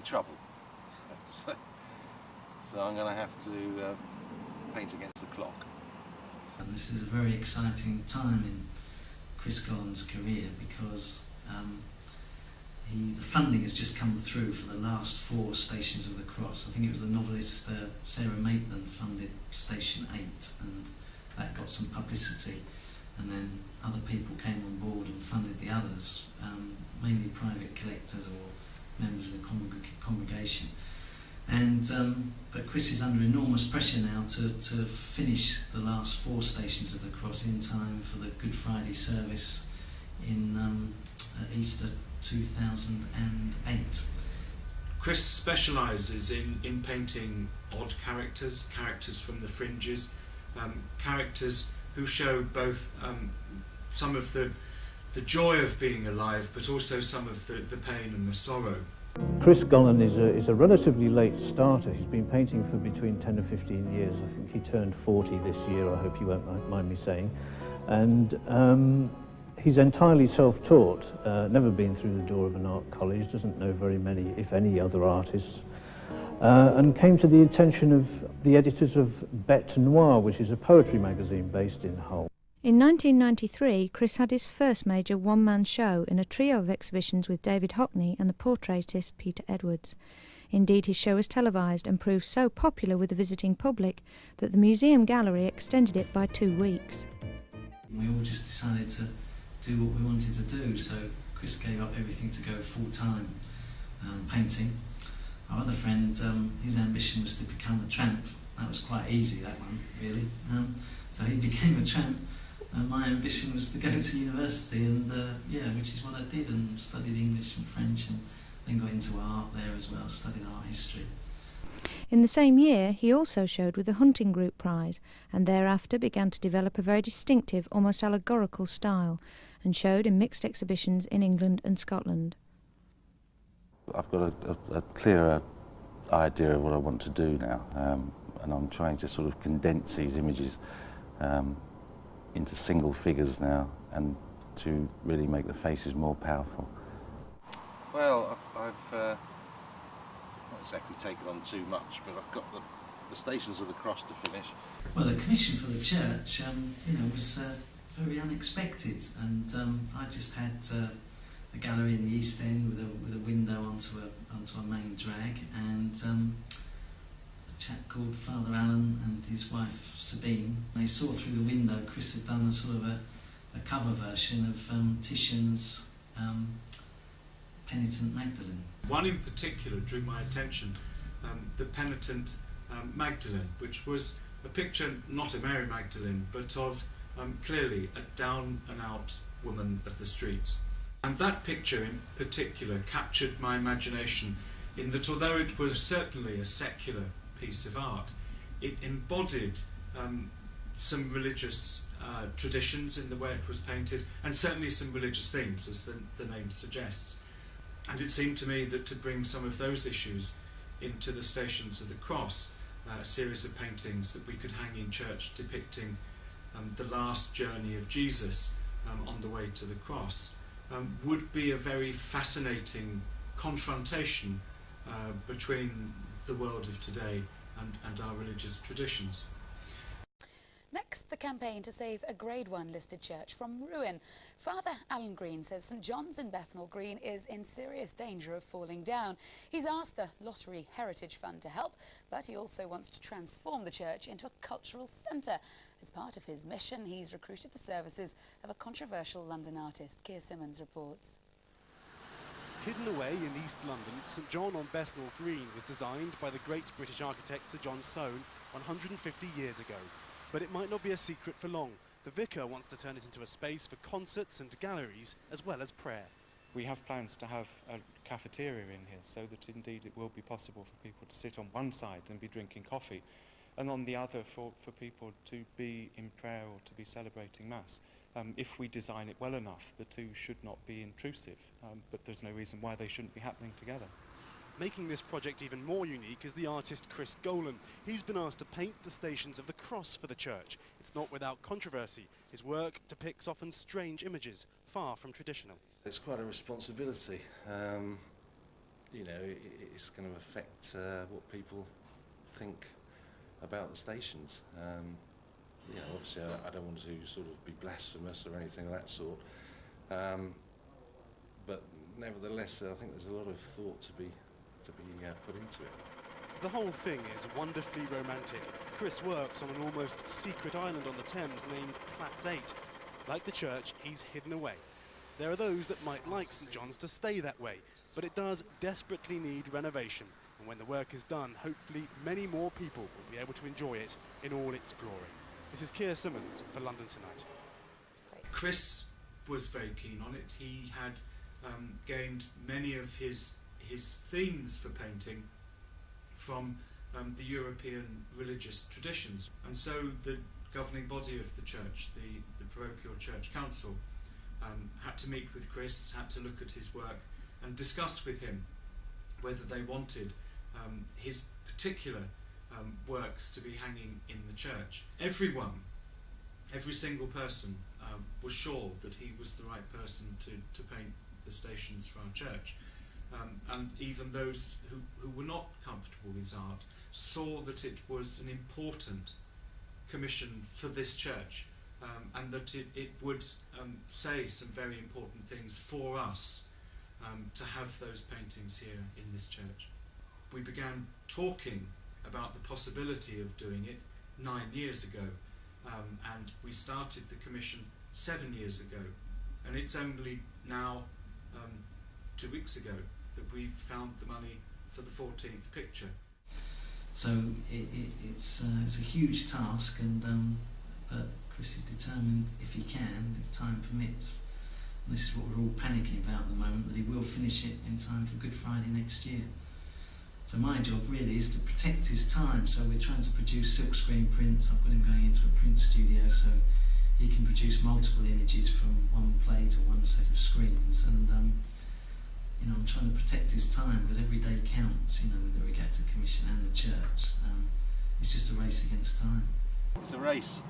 trouble, I have to say. So I'm going to have to paint against the clock. And this is a very exciting time in Chris Gollon's career because the funding has just come through for the last 4 Stations of the Cross. I think it was the novelist Sarah Maitland funded Station 8, and that got some publicity, and then other people came on board and funded the others, mainly private collectors or members of the congregation. And but Chris is under enormous pressure now to finish the last 4 Stations of the Cross in time for the Good Friday service in Easter 2008. Chris specialises in painting odd characters from the fringes, characters who show both some of the joy of being alive, but also some of the pain and the sorrow. Chris Gollon is a relatively late starter. He's been painting for between 10 and 15 years. I think he turned 40 this year, I hope you won't mind me saying. And he's entirely self-taught, never been through the door of an art college, doesn't know very many, if any, other artists, and came to the attention of the editors of Bethnal, which is a poetry magazine based in Hull. In 1993, Chris had his first major one-man show in a trio of exhibitions with David Hockney and the portraitist Peter Edwards. Indeed, his show was televised and proved so popular with the visiting public that the museum gallery extended it by 2 weeks. We all just decided to do what we wanted to do, so Chris gave up everything to go full-time painting. Our other friend, his ambition was to become a tramp. That was quite easy, that one, really. So he became a tramp, and my ambition was to go to university, and which is what I did, and studied English and French, and then got into art there as well, studied art history. In the same year, he also showed with the Hunting Group Prize, and thereafter began to develop a very distinctive, almost allegorical style, and showed in mixed exhibitions in England and Scotland. I've got a clearer idea of what I want to do now, and I'm trying to sort of condense these images into single figures now, and to really make the faces more powerful. Well, I've not exactly taken on too much, but I've got the Stations of the Cross to finish. Well, the commission for the church, was very unexpected, and I just had a gallery in the East End with a window onto a main drag, and a chap called Father Alan and his wife Sabine. They saw through the window Chris had done a sort of a cover version of Titian's Penitent Magdalene. One in particular drew my attention, the Penitent Magdalene, which was a picture not of Mary Magdalene, but of clearly a down-and-out woman of the streets. And that picture in particular captured my imagination in that although it was certainly a secular piece of art, it embodied some religious traditions in the way it was painted, and certainly some religious themes, as the name suggests. And it seemed to me that to bring some of those issues into the Stations of the Cross, a series of paintings that we could hang in church depicting the last journey of Jesus on the way to the cross, would be a very fascinating confrontation between the world of today and our religious traditions. Next, the campaign to save a Grade 1 listed church from ruin. Father Alan Green says St John's in Bethnal Green is in serious danger of falling down. He's asked the Lottery Heritage Fund to help, but he also wants to transform the church into a cultural centre. As part of his mission, he's recruited the services of a controversial London artist. Keir Simmons reports. Hidden away in East London, St John on Bethnal Green was designed by the great British architect Sir John Soane 150 years ago. But it might not be a secret for long. The vicar wants to turn it into a space for concerts and galleries, as well as prayer. We have plans to have a cafeteria in here, so that indeed it will be possible for people to sit on one side and be drinking coffee, and on the other for people to be in prayer or to be celebrating Mass. If we design it well enough, the two should not be intrusive, but there's no reason why they shouldn't be happening together. Making this project even more unique is the artist Chris Gollon. He's been asked to paint the Stations of the Cross for the church. It's not without controversy. His work depicts often strange images, far from traditional. It's quite a responsibility. you know, it's going to affect what people think about the stations. You know, obviously I don't want to sort of be blasphemous or anything of that sort, but nevertheless I think there's a lot of thought to be put into it. The whole thing is wonderfully romantic. Chris works on an almost secret island on the Thames named Platts 8. Like the church, he's hidden away. There are those that might like St John's to stay that way, but it does desperately need renovation. And when the work is done, hopefully many more people will be able to enjoy it in all its glory. This is Keir Simmons for London Tonight. Chris was very keen on it. He had gained many of his themes for painting from the European religious traditions, and so the governing body of the church, the parochial church council, had to meet with Chris, had to look at his work and discuss with him whether they wanted his particular works to be hanging in the church. Everyone, every single person was sure that he was the right person to paint the stations for our church. And even those who were not comfortable with his art saw that it was an important commission for this church, and that it would say some very important things for us to have those paintings here in this church. We began talking about the possibility of doing it 9 years ago, and we started the commission 7 years ago, and it's only now 2 weeks ago that we found the money for the 14th picture. So it's a huge task, and but Chris is determined, if he can, if time permits, and this is what we're all panicking about at the moment, that he will finish it in time for Good Friday next year. So my job really is to protect his time, so we're trying to produce silkscreen prints. I've got him going into a print studio so he can produce multiple images from one plate or one set of screens, and you know, I'm trying to protect his time because every day counts, you know, with the Regatta Commission and the church. It's just a race against time. It's a race.